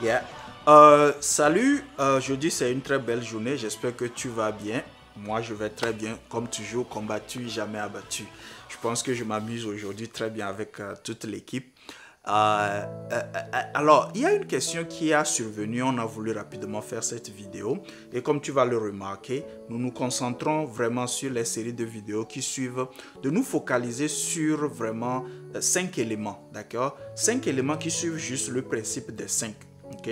Yeah. Salut, jeudi c'est une très belle journée, j'espère que tu vas bien. Moi je vais très bien, comme toujours, combattu, jamais abattu. Je pense que je m'amuse aujourd'hui très bien avec toute l'équipe. Alors, il y a une question qui a survenu, on a voulu rapidement faire cette vidéo. Et comme tu vas le remarquer, nous nous concentrons vraiment sur les séries de vidéos qui suivent, de nous focaliser sur vraiment 5 éléments, d'accord? 5 éléments qui suivent juste le principe des 5, ok?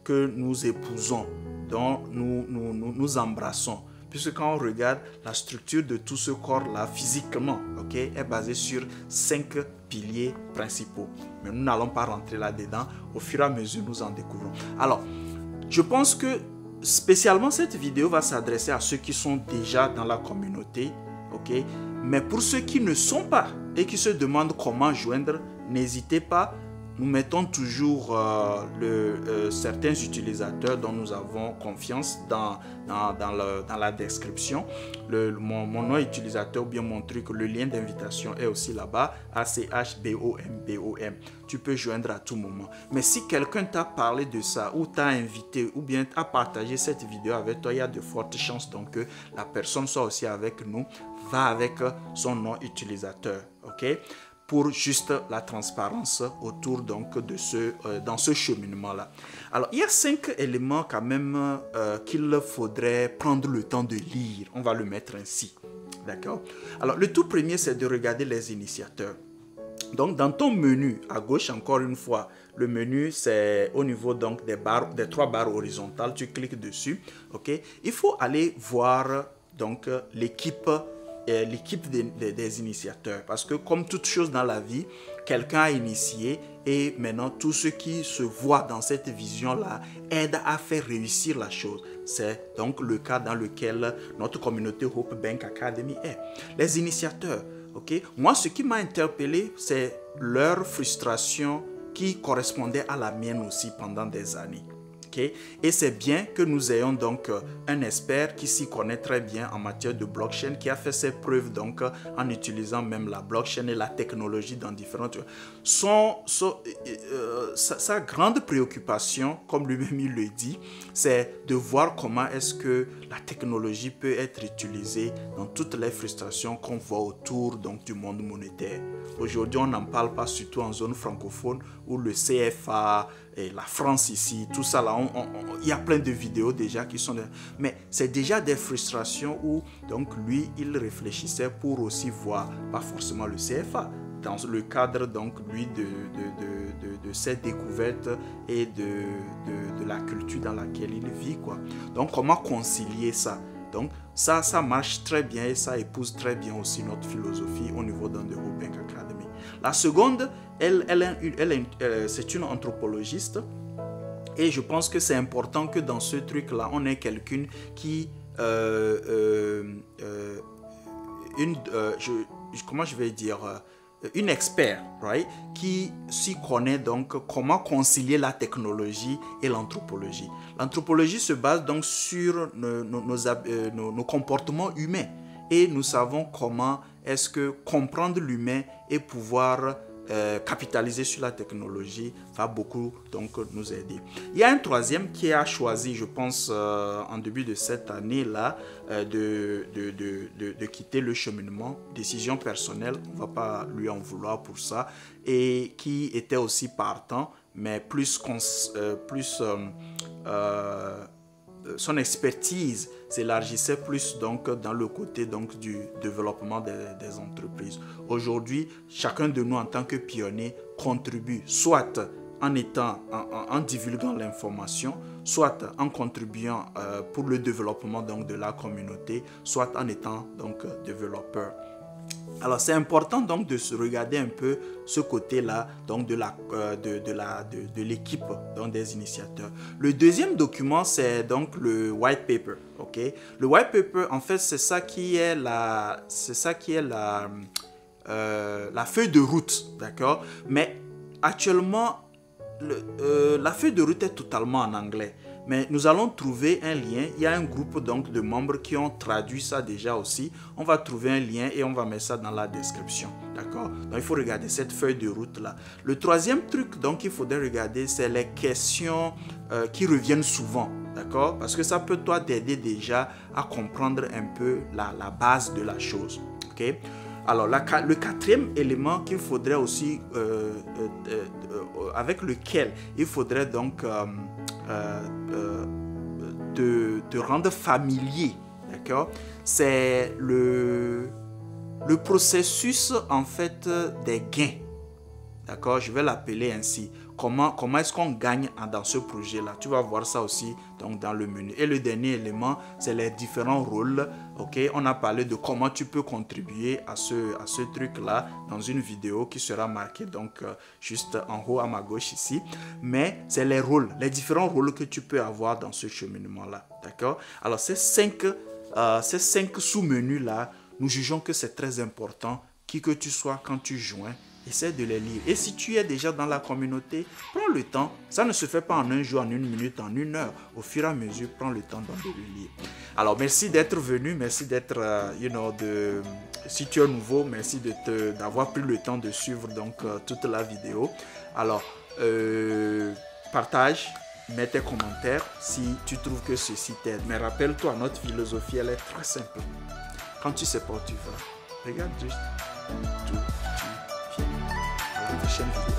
Que nous épousons, dont nous embrassons. Puisque quand on regarde la structure de tout ce corps-là, physiquement, ok, est basée sur 5 piliers principaux. Mais nous n'allons pas rentrer là-dedans. Au fur et à mesure, nous en découvrons. Alors, je pense que spécialement cette vidéo va s'adresser à ceux qui sont déjà dans la communauté, ok. Mais pour ceux qui ne sont pas et qui se demandent comment joindre, n'hésitez pas. Nous mettons toujours certains utilisateurs dont nous avons confiance dans la description. Mon nom utilisateur ou bien mon truc, le lien d'invitation est aussi là-bas, ACHBOMBOM. Tu peux joindre à tout moment. Mais si quelqu'un t'a parlé de ça ou t'a invité ou bien a partagé cette vidéo avec toi, il y a de fortes chances donc que la personne soit aussi avec nous, va avec son nom utilisateur. Ok? Pour juste la transparence autour donc de dans ce cheminement-là. Alors, il y a 5 éléments quand même qu'il faudrait prendre le temps de lire. On va le mettre ainsi. D'accord? Alors, le tout premier, c'est de regarder les initiateurs. Donc, dans ton menu, à gauche, encore une fois, le menu, c'est au niveau donc des 3 barres horizontales. Tu cliques dessus. OK? Il faut aller voir donc l'équipe des initiateurs. Parce que comme toute chose dans la vie, quelqu'un a initié et maintenant tout ce qui se voit dans cette vision-là aide à faire réussir la chose. C'est donc le cas dans lequel notre communauté Hope Bank Academy est. Les initiateurs, ok? Moi, ce qui m'a interpellé, c'est leur frustration qui correspondait à la mienne aussi pendant des années. Okay? Et c'est bien que nous ayons donc un expert qui s'y connaît très bien en matière de blockchain, qui a fait ses preuves donc en utilisant même la blockchain et la technologie dans différentes... Sa grande préoccupation, comme lui-même il le dit, c'est de voir comment est-ce que la technologie peut être utilisée dans toutes les frustrations qu'on voit autour donc, du monde monétaire. Aujourd'hui, on n'en parle pas, surtout en zone francophone, où le CFA et la France ici, tout ça là, il y a plein de vidéos déjà qui sont... Mais c'est déjà des frustrations où, donc lui, il réfléchissait pour aussi voir, pas forcément le CFA, dans le cadre, donc, lui, de ses découvertes et de la culture dans laquelle il vit, quoi. Donc, comment concilier ça? Donc, ça marche très bien et ça épouse très bien aussi notre philosophie au niveau d'un de Hope Bank Academy. La seconde, c'est une anthropologiste et je pense que c'est important que dans ce truc-là, on ait quelqu'un qui... comment je vais dire une expert, right, qui s'y connaît donc comment concilier la technologie et l'anthropologie. L'anthropologie se base donc sur nos comportements humains et nous savons comment est-ce que comprendre l'humain et pouvoir capitaliser sur la technologie va beaucoup donc nous aider. Il y a un troisième qui a choisi, je pense, en début de cette année-là, de quitter le cheminement, décision personnelle, on ne va pas lui en vouloir pour ça, et qui était aussi partant, mais son expertise s'élargissait plus donc dans le côté donc du développement des entreprises. Aujourd'hui, chacun de nous en tant que pionnier contribue soit en divulguant l'information, soit en contribuant pour le développement donc de la communauté, soit en étant donc développeur. Alors c'est important donc de se regarder un peu ce côté-là donc de l'équipe donc des initiateurs. Le deuxième document c'est donc le white paper, ok. Le white paper en fait c'est ça qui est la feuille de route, d'accord. Mais actuellement la feuille de route est totalement en anglais. mais nous allons trouver un lien. Il y a un groupe donc de membres qui ont traduit ça déjà aussi. On va trouver un lien et on va mettre ça dans la description. D'accord? Donc il faut regarder cette feuille de route là. Le troisième truc donc il faudrait regarder, c'est les questions qui reviennent souvent. D'accord? Parce que ça peut toi t'aider déjà à comprendre un peu la base de la chose. Ok? Alors, le quatrième élément qu'il faudrait aussi, avec lequel il faudrait donc te rendre familier, d'accord, c'est le processus en fait des gains. D'accord, je vais l'appeler ainsi. Comment est-ce qu'on gagne dans ce projet-là? Tu vas voir ça aussi donc, dans le menu. Et le dernier élément, c'est les différents rôles. Ok, on a parlé de comment tu peux contribuer à ce truc-là dans une vidéo qui sera marquée donc juste en haut à ma gauche ici. Mais c'est les rôles, les différents rôles que tu peux avoir dans ce cheminement-là. D'accord? Alors, ces cinq sous-menus-là, nous jugeons que c'est très important, qui que tu sois quand tu joins. Essaie de les lire. Et si tu es déjà dans la communauté, prends le temps. Ça ne se fait pas en un jour, en une minute, en une heure. Au fur et à mesure, prends le temps de le lire. Alors, merci d'être venu. Merci d'être, si tu es nouveau, merci d'avoir pris le temps de suivre donc, toute la vidéo. Alors, partage, mets tes commentaires si tu trouves que ceci t'aide. Mais rappelle-toi, notre philosophie, elle est très simple. Quand tu sais pas où tu vas, regarde juste où tu viens. À la prochaine vidéo.